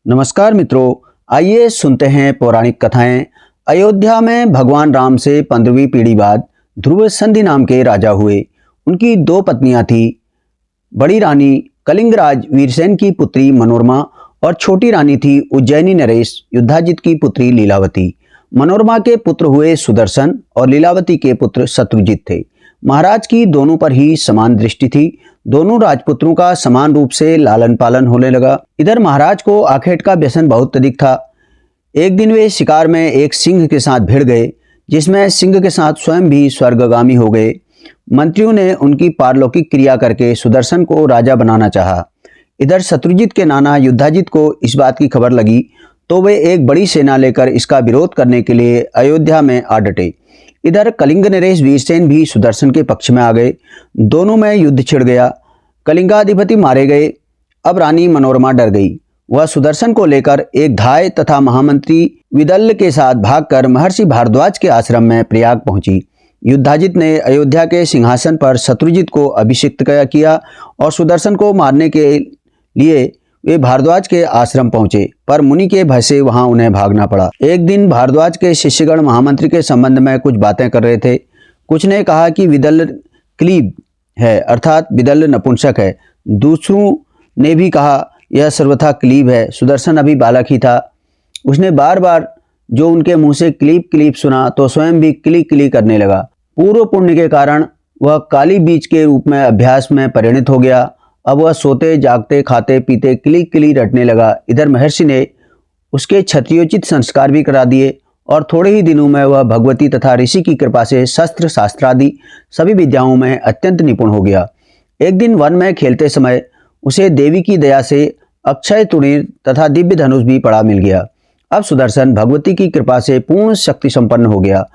नमस्कार मित्रों, आइए सुनते हैं पौराणिक कथाएं। अयोध्या में भगवान राम से 15वीं पीढ़ी बाद ध्रुव संधि नाम के राजा हुए। उनकी दो पत्नियां थी। बड़ी रानी कलिंगराज वीरसेन की पुत्री मनोरमा और छोटी रानी थी उज्जैनी नरेश युद्धाजित की पुत्री लीलावती। मनोरमा के पुत्र हुए सुदर्शन और लीलावती के पुत्र शत्रुजित थे। महाराज की दोनों पर ही समान दृष्टि थी। दोनों राजपुत्रों का समान रूप से लालन पालन होने लगा। इधर महाराज को आखेट का व्यसन बहुत अधिक था। एक दिन वे शिकार में एक सिंह के साथ भिड़ गए, जिसमें सिंह के साथ स्वयं भी स्वर्गगामी हो गए। मंत्रियों ने उनकी पारलौकिक क्रिया करके सुदर्शन को राजा बनाना चाहा। इधर शत्रुजित के नाना युद्धाजित को इस बात की खबर लगी तो वे एक बड़ी सेना लेकर इसका विरोध करने के लिए अयोध्या में आ डटे। इधर कलिंग नरेश वीरसेन भी सुदर्शन के पक्ष में आ गए। दोनों में युद्ध छिड़ गया। कलिंगाधिपति मारे गए। अब रानी मनोरमा डर गई। वह सुदर्शन को लेकर एक धाय तथा महामंत्री विदल्ल के साथ भागकर महर्षि भारद्वाज के आश्रम में प्रयाग पहुंची। युद्धाजित ने अयोध्या के सिंहासन पर शत्रुजित को अभिषिक्त किया और सुदर्शन को मारने के लिए वे भारद्वाज के आश्रम पहुंचे, पर मुनि के भय से वहां उन्हें भागना पड़ा। एक दिन भारद्वाज के शिष्यगण महामंत्री के संबंध में कुछ बातें कर रहे थे। कुछ ने कहा कि विदल्ल क्लीब है, अर्थात विदल्ल नपुंसक है। दूसरों ने भी कहा यह सर्वथा क्लीब है। सुदर्शन अभी बालक ही था। उसने बार बार जो उनके मुंह से क्लीब क्लीब सुना तो स्वयं भी क्ली क्ली करने लगा। पूर्व पुण्य के कारण वह काली बीज के रूप में अभ्यास में परिणत हो गया। अब वह सोते जागते खाते पीते किली किली रटने लगा। इधर महर्षि ने उसके क्षत्रियोचित संस्कार भी करा दिए और थोड़े ही दिनों में वह भगवती तथा ऋषि की कृपा से शस्त्र शास्त्रादि सभी विद्याओं में अत्यंत निपुण हो गया। एक दिन वन में खेलते समय उसे देवी की दया से अक्षय तुणीर तथा दिव्य धनुष भी पड़ा मिल गया। अब सुदर्शन भगवती की कृपा से पूर्ण शक्ति संपन्न हो गया।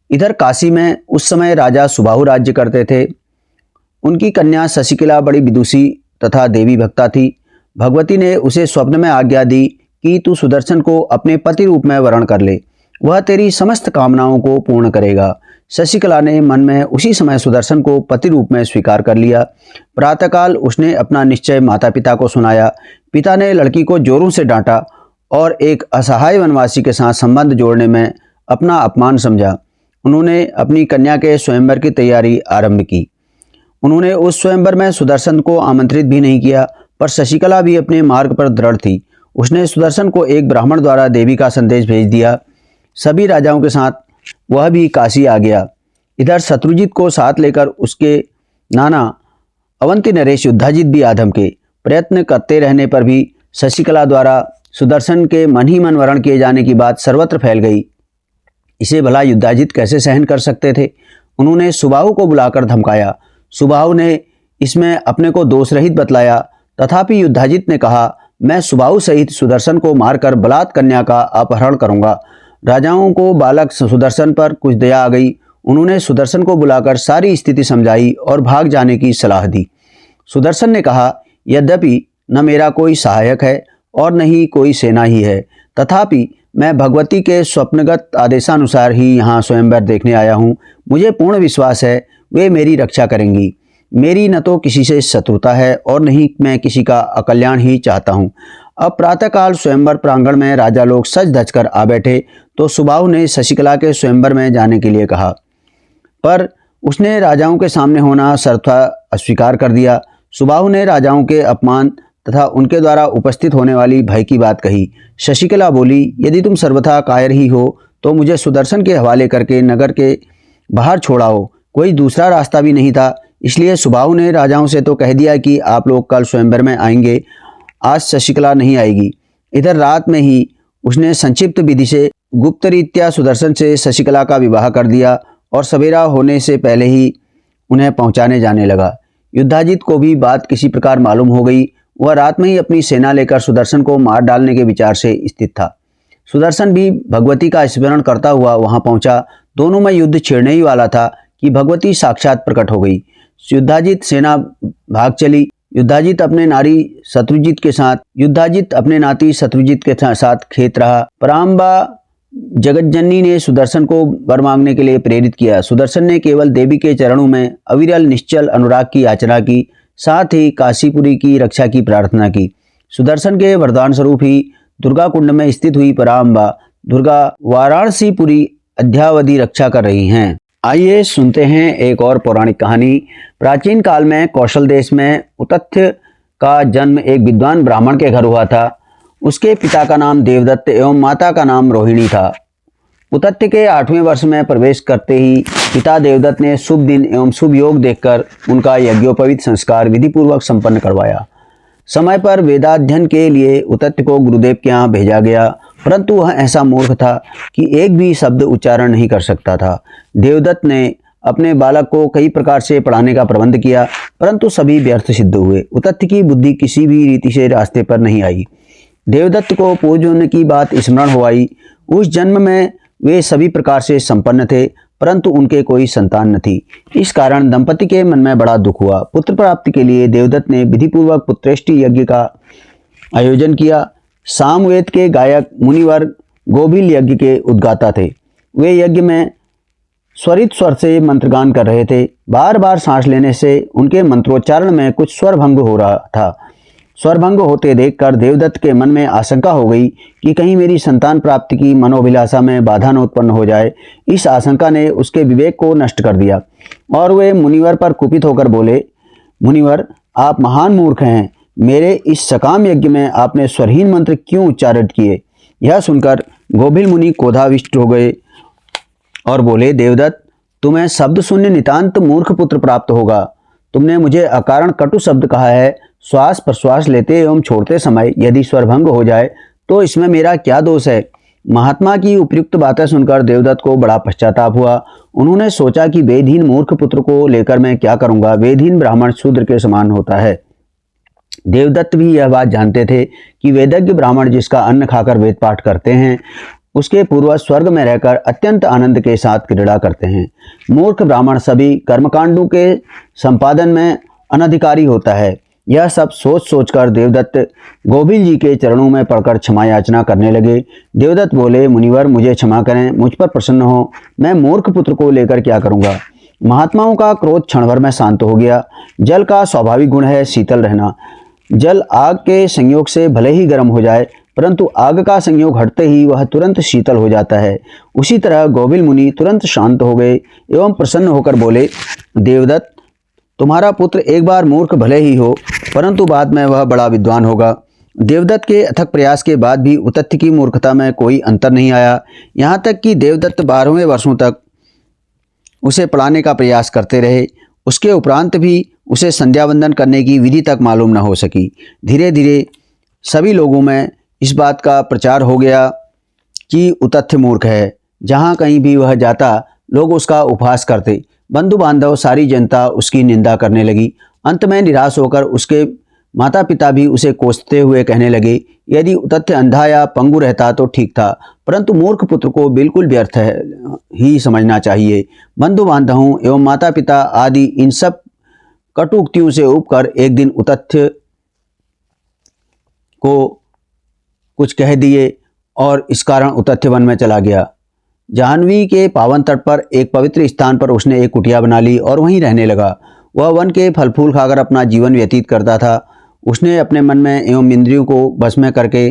इधर काशी में उस समय राजा सुबाहु राज्य करते थे। उनकी कन्या शशिकला बड़ी विदुषी तथा देवी भक्ता थी। भगवती ने उसे स्वप्न में आज्ञा दी कि तू सुदर्शन को अपने पति रूप में वरण कर ले, वह तेरी समस्त कामनाओं को पूर्ण करेगा। शशिकला ने मन में उसी समय सुदर्शन को पति रूप में स्वीकार कर लिया। प्रातःकाल उसने अपना निश्चय माता पिता को सुनाया। पिता ने लड़की को जोरों से डांटा और एक असहाय वनवासी के साथ संबंध जोड़ने में अपना अपमान समझा। उन्होंने अपनी कन्या के स्वयंवर की तैयारी आरंभ की। उन्होंने उस स्वयंवर में सुदर्शन को आमंत्रित भी नहीं किया, पर शशिकला भी अपने मार्ग पर दृढ़ थी। उसने सुदर्शन को एक ब्राह्मण द्वारा देवी का संदेश भेज दिया। सभी राजाओं के साथ वह भी काशी आ गया। इधर शत्रुजित को साथ लेकर उसके नाना अवंती नरेश युद्धाजित भी आधम के प्रयत्न करते रहने पर भी शशिकला द्वारा सुदर्शन के मन ही मन वरण किए जाने की बात सर्वत्र फैल गई। इसे भला युद्धाजित कैसे सहन कर सकते थे। उन्होंने सुबाहु को बुलाकर धमकाया। सुबाहु ने इसमें अपने को दोष रहित बतलाया, तथापि युद्धाजित ने कहा मैं सुबाहु सहित सुदर्शन को मारकर बलात् कन्या का अपहरण करूंगा। राजाओं को बालक सुदर्शन पर कुछ दया आ गई। उन्होंने सुदर्शन को बुलाकर सारी स्थिति समझाई और भाग जाने की सलाह दी। सुदर्शन ने कहा यद्यपि न मेरा कोई सहायक है और न ही कोई सेना ही है, तथापि मैं भगवती के स्वप्नगत आदेशानुसार ही यहाँ स्वयंवर देखने आया हूँ। मुझे पूर्ण विश्वास है वे मेरी रक्षा करेंगी। मेरी न तो किसी से शत्रुता है और न ही मैं किसी का अकल्याण ही चाहता हूँ। अब प्रातःकाल स्वयंवर प्रांगण में राजा लोग सज धज कर आ बैठे तो सुबाहु ने शशिकला के स्वयंवर में जाने के लिए कहा, पर उसने राजाओं के सामने होना सर्वथा अस्वीकार कर दिया। सुबाहु ने राजाओं के अपमान तथा उनके द्वारा उपस्थित होने वाली भय की बात कही। शशिकला बोली यदि तुम सर्वथा कायर ही हो तो मुझे सुदर्शन के हवाले करके नगर के बाहर छोड़ाओ। कोई दूसरा रास्ता भी नहीं था। इसलिए सुबाहु ने राजाओं से तो कह दिया कि आप लोग कल स्वयंवर में आएंगे, आज शशिकला नहीं आएगी। इधर रात में ही उसने संक्षिप्त विधि से गुप्त रीत्या सुदर्शन से शशिकला का विवाह कर दिया और सवेरा होने से पहले ही उन्हें पहुंचाने जाने लगा। युद्धाजित को भी बात किसी प्रकार मालूम हो गई। वह रात में ही अपनी सेना लेकर सुदर्शन को मार डालने के विचार से स्थित था। सुदर्शन भी भगवती का स्मरण करता हुआ वहां पहुंचा। दोनों में युद्ध छिड़ने ही वाला था कि भगवती साक्षात प्रकट हो गई। युद्धाजित सेना भाग चली। युद्धाजित अपने नाती शत्रुजित के साथ खेत रहा। पराम्बा जगज्जननी ने सुदर्शन को वर मांगने के लिए प्रेरित किया। सुदर्शन ने केवल देवी के चरणों में अविरल निश्चल अनुराग की याचना की, साथ ही काशीपुरी की रक्षा की प्रार्थना की। सुदर्शन के वरदान स्वरूप ही दुर्गा कुंड में स्थित हुई पराम्बा दुर्गा वाराणसीपुरी अद्यावधि रक्षा कर रही हैं। आइए सुनते हैं एक और पौराणिक कहानी। प्राचीन काल में कौशल देश में उतथ्य का जन्म एक विद्वान ब्राह्मण के घर हुआ था। उसके पिता का नाम देवदत्त एवं माता का नाम रोहिणी था। उतथ्य के 8वें वर्ष में प्रवेश करते ही पिता देवदत्त ने शुभ दिन एवं शुभ योग देखकर उनका यज्ञोपवीत संस्कार विधिपूर्वक संपन्न करवाया। समय पर वेदाध्ययन के लिए उतथ्य को गुरुदेव के यहाँ भेजा गया, परंतु वह ऐसा मूर्ख था कि एक भी शब्द उच्चारण नहीं कर सकता था। देवदत्त ने अपने बालक को कई प्रकार से पढ़ाने का प्रबंध किया, परंतु सभी व्यर्थ सिद्ध हुए। उतथ्य की बुद्धि किसी भी रीति से रास्ते पर नहीं आई। देवदत्त को पूर्वजन्म की बात स्मरण हो आई। उस जन्म में वे सभी प्रकार से संपन्न थे, परंतु उनके कोई संतान न थी। इस कारण दंपति के मन में बड़ा दुख हुआ। पुत्र प्राप्ति के लिए देवदत्त ने विधिपूर्वक पुत्रेष्टि यज्ञ का आयोजन किया। सामवेद के गायक मुनिवर गोभिल यज्ञ के उद्गाता थे। वे यज्ञ में स्वरित स्वर से मंत्रगान कर रहे थे। बार बार सांस लेने से उनके मंत्रोच्चारण में कुछ स्वर भंग हो रहा था। स्वर भंग होते देखकर देवदत्त के मन में आशंका हो गई कि कहीं मेरी संतान प्राप्ति की मनोभिलाषा में बाधा न उत्पन्न हो जाए। इस आशंका ने उसके विवेक को नष्ट कर दिया और वे मुनिवर पर कुपित होकर बोले, मुनिवर, आप महान मूर्ख हैं। मेरे इस सकाम यज्ञ में आपने स्वरहीन मंत्र क्यों उच्चारित किए? यह सुनकर गोभिल मुनि क्रोधाविष्ट हो गए और बोले, देवदत्त, तुम्हें शब्द शून्य नितांत मूर्ख पुत्र प्राप्त होगा। तुमने मुझे अकारण कटु शब्द कहा है। श्वास प्रश्वास लेते एवं छोड़ते समय यदि स्वरभंग हो जाए तो इसमें मेरा क्या दोष है? महात्मा की उपयुक्त बातें सुनकर देवदत्त को बड़ा पश्चाताप हुआ। उन्होंने सोचा कि वेदहीन मूर्ख पुत्र को लेकर मैं क्या करूंगा। वेदहीन ब्राह्मण शूद्र के समान होता है। देवदत्त भी यह बात जानते थे कि वेदज्ञ ब्राह्मण जिसका अन्न खाकर वेद पाठ करते हैं, उसके पूर्वज स्वर्ग में रहकर अत्यंत आनंद के साथ क्रीड़ा करते हैं। मूर्ख ब्राह्मण सभी कर्मकांडों के संपादन में अनधिकारी होता है। यह सब सोच सोचकर देवदत्त गोभिल जी के चरणों में पड़कर क्षमा याचना करने लगे। देवदत्त बोले, मुनिवर, मुझे क्षमा करें, मुझ पर प्रसन्न हो। मैं मूर्ख पुत्र को लेकर क्या करूंगा? महात्माओं का क्रोध क्षण भर में शांत हो गया। जल का स्वाभाविक गुण है शीतल रहना। जल आग के संयोग से भले ही गर्म हो जाए, परंतु आग का संयोग हटते ही वह तुरंत शीतल हो जाता है। उसी तरह गोभिल मुनि तुरंत शांत हो गए एवं प्रसन्न होकर बोले, देवदत्त, तुम्हारा पुत्र एक बार मूर्ख भले ही हो, परंतु बाद में वह बड़ा विद्वान होगा। देवदत्त के अथक प्रयास के बाद भी उतथ्य की मूर्खता में कोई अंतर नहीं आया। यहाँ तक कि देवदत्त 12वें वर्षों तक उसे पढ़ाने का प्रयास करते रहे। उसके उपरांत भी उसे संध्या वंदन करने की विधि तक मालूम न हो सकी। धीरे धीरे सभी लोगों में इस बात का प्रचार हो गया कि उतथ्य मूर्ख है। जहाँ कहीं भी वह जाता लोग उसका उपहास करते। बंधु बांधव सारी जनता उसकी निंदा करने लगी। अंत में निराश होकर उसके माता पिता भी उसे कोसते हुए कहने लगे, यदि उतथ्य अंधा या पंगु रहता तो ठीक था, परंतु मूर्ख पुत्र को बिल्कुल व्यर्थ ही समझना चाहिए। बंधु बांधवों एवं माता पिता आदि इन सब कटुक्तियों से उबकर एक दिन उतथ्य को कुछ कह दिए और इस कारण उतथ्य वन में चला गया। जाह्नवी के पावन तट पर एक पवित्र स्थान पर उसने एक कुटिया बना ली और वहीं रहने लगा। वह वन के फल फूल खाकर अपना जीवन व्यतीत करता था। उसने अपने मन में एवं इंद्रियों को वश में करके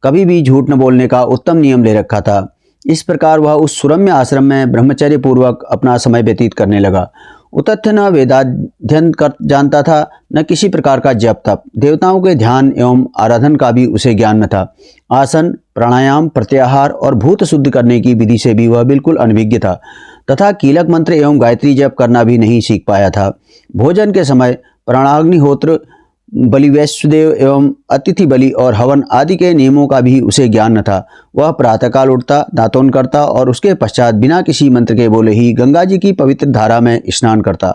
कभी भी झूठ न बोलने का उत्तम नियम ले रखा था। इस प्रकार वह उस सुरम्य आश्रम में ब्रह्मचर्य पूर्वक अपना समय व्यतीत करने लगा। उतथ्य न वेदाध्ययन कर जानता था, न किसी प्रकार का जप तप। देवताओं के ध्यान एवं आराधन का भी उसे ज्ञान न था। आसन, प्राणायाम, प्रत्याहार और भूत शुद्ध करने की विधि से भी वह बिल्कुल अनभिज्ञ था तथा कीलक मंत्र एवं गायत्री जप करना भी नहीं सीख पाया था। भोजन के समय प्राणाग्निहोत्र, बलि वैश्वदेव एवं अतिथि बलि और हवन आदि के नियमों का भी उसे ज्ञान न था। वह प्रातःकाल उठता, दातून करता और उसके पश्चात बिना किसी मंत्र के बोले ही गंगा जी की पवित्र धारा में स्नान करता।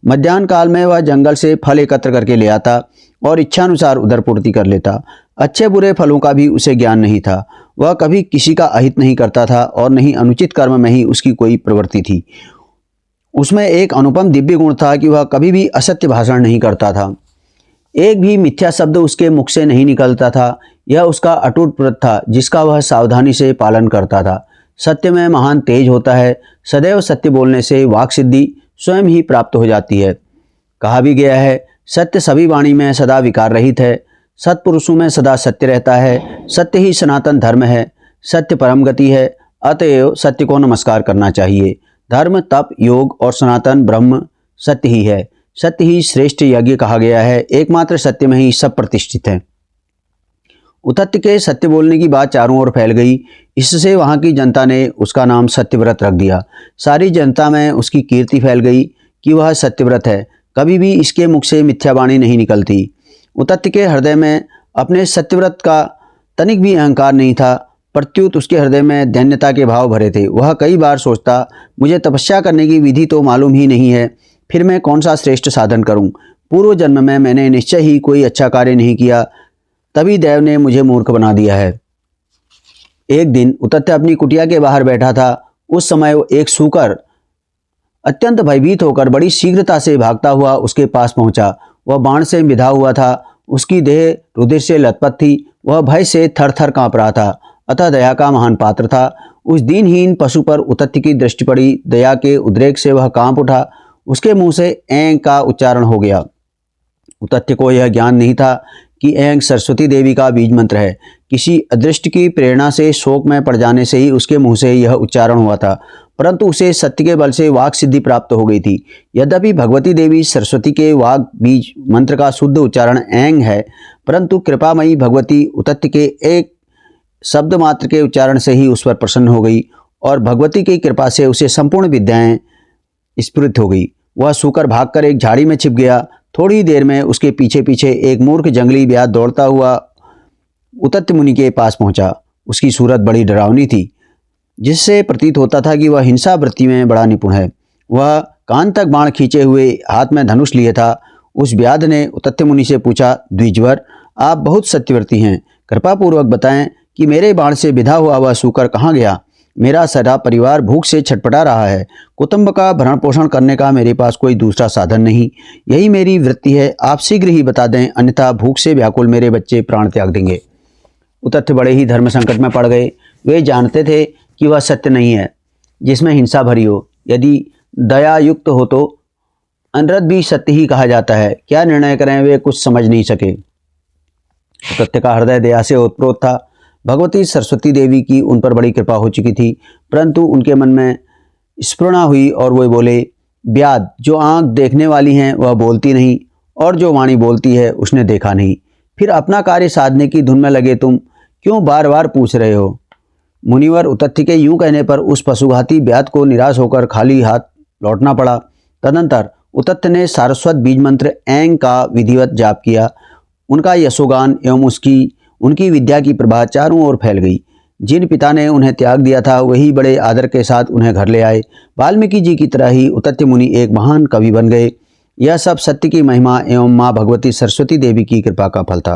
मध्याह्न काल में वह जंगल से फल एकत्र करके ले आता और इच्छानुसार उदर पूर्ति कर लेता। अच्छे बुरे फलों का भी उसे ज्ञान नहीं था। वह कभी किसी का अहित नहीं करता था और नहीं अनुचित कर्म में ही उसकी कोई प्रवृत्ति थी। उसमें एक अनुपम दिव्य गुण था कि वह कभी भी असत्य भाषण नहीं करता था। एक भी मिथ्या शब्द उसके मुख से नहीं निकलता था। यह उसका अटूट व्रत था जिसका वह सावधानी से पालन करता था। सत्य में महान तेज होता है। सदैव सत्य बोलने से वाक सिद्धि स्वयं ही प्राप्त हो जाती है। कहा भी गया है, सत्य सभी वाणी में सदा विकार रहित है। सत्पुरुषों में सदा सत्य रहता है, सत्य ही सनातन धर्म है, सत्य परम गति है, अतएव सत्य को नमस्कार करना चाहिए। धर्म, तप, योग और सनातन ब्रह्म सत्य ही है। सत्य ही श्रेष्ठ यज्ञ कहा गया है। एकमात्र सत्य में ही सब प्रतिष्ठित है। उतत्य के सत्य बोलने की बात चारों ओर फैल गई। इससे वहाँ की जनता ने उसका नाम सत्यव्रत रख दिया। सारी जनता में उसकी कीर्ति फैल गई कि वह सत्यव्रत है। कभी भी इसके मुख से मिथ्यावाणी नहीं निकलती। उतत्य के हृदय में अपने सत्यव्रत का तनिक भी अहंकार नहीं था, प्रत्युत उसके हृदय में दैन्यता के भाव भरे थे। वह कई बार सोचता, मुझे तपस्या करने की विधि तो मालूम ही नहीं है, फिर मैं कौन सा श्रेष्ठ साधन करूं? पूर्व जन्म में मैंने निश्चय ही कोई अच्छा कार्य नहीं किया, तभी देव ने मुझे मूर्ख बना दिया है। एक दिन उतत्य अपनी कुटिया के बाहर बैठा था। उस समय वो एक सूकर अत्यंत भयभीत होकर बड़ी शीघ्रता से भागता हुआ उसके पास पहुंचा। वह बाण से बिधा हुआ था। उसकी देह रुधिर से लथपथ थी। वह भय से थर थर काँप रहा था, अतः दया का महान पात्र था। उस दीनहीन पशु पर उतत्य की दृष्टि पड़ी। दया के उद्रेक से वह काँप उठा। उसके मुंह से ऐं का उच्चारण हो गया। उतत्य को यह ज्ञान नहीं था कि ऐं सरस्वती देवी का बीज मंत्र है। किसी अदृष्ट की प्रेरणा से शोक में पड़ जाने से ही उसके मुंह से यह उच्चारण हुआ था, परंतु उसे सत्य के बल से वाक सिद्धि प्राप्त हो गई थी। यद्यपि भगवती देवी सरस्वती के वाक बीज मंत्र का शुद्ध उच्चारण ऐं है, परंतु कृपामयी भगवती उतत्य के एक शब्द मात्र के उच्चारण से ही उस पर प्रसन्न हो गई और भगवती की कृपा से उसे संपूर्ण विद्याएं स्फुरित हो गई। वह सूकर भागकर एक झाड़ी में छिप गया। थोड़ी देर में उसके पीछे पीछे एक मूर्ख जंगली ब्याध दौड़ता हुआ उतत्य मुनि के पास पहुंचा। उसकी सूरत बड़ी डरावनी थी, जिससे प्रतीत होता था कि वह हिंसा वृत्ति में बड़ा निपुण है। वह कान तक बाण खींचे हुए हाथ में धनुष लिए था। उस व्याध ने उतत्य मुनि से पूछा, द्विजवर, आप बहुत सत्यव्रती हैं, कृपा पूर्वक बताएं कि मेरे बाण से विधा हुआ वह सूकर कहाँ गया? मेरा सारा परिवार भूख से छटपटा रहा है। कुटुंब का भरण पोषण करने का मेरे पास कोई दूसरा साधन नहीं। यही मेरी वृत्ति है। आप शीघ्र ही बता दें, अन्यथा भूख से व्याकुल मेरे बच्चे प्राण त्याग देंगे। उतत्य बड़े ही धर्म संकट में पड़ गए। वे जानते थे कि वह सत्य नहीं है जिसमें हिंसा भरी हो। यदि दया युक्त हो तो अनरत भी सत्य ही कहा जाता है। क्या निर्णय करें, वे कुछ समझ नहीं सके। उतत्य का हृदय दया से ओतप्रोत था। भगवती सरस्वती देवी की उन पर बड़ी कृपा हो चुकी थी, परंतु उनके मन में स्फुरणा हुई और वे बोले, व्याध, जो आंख देखने वाली हैं वह बोलती नहीं, और जो वाणी बोलती है उसने देखा नहीं। फिर अपना कार्य साधने की धुन में लगे तुम क्यों बार बार पूछ रहे हो? मुनिवर, उतत्य के यूं कहने पर उस पशुघाती व्याध को निराश होकर खाली हाथ लौटना पड़ा। तदंतर उतत्य ने सारस्वत बीज मंत्र ऐं का विधिवत जाप किया। उनका यशोगान एवं उनकी विद्या की प्रभा चारों ओर फैल गई। जिन पिता ने उन्हें त्याग दिया था वही बड़े आदर के साथ उन्हें घर ले आए। वाल्मीकि जी की तरह ही उतत्य मुनि एक महान कवि बन गए। यह सब सत्य की महिमा एवं माँ भगवती सरस्वती देवी की कृपा का फल था।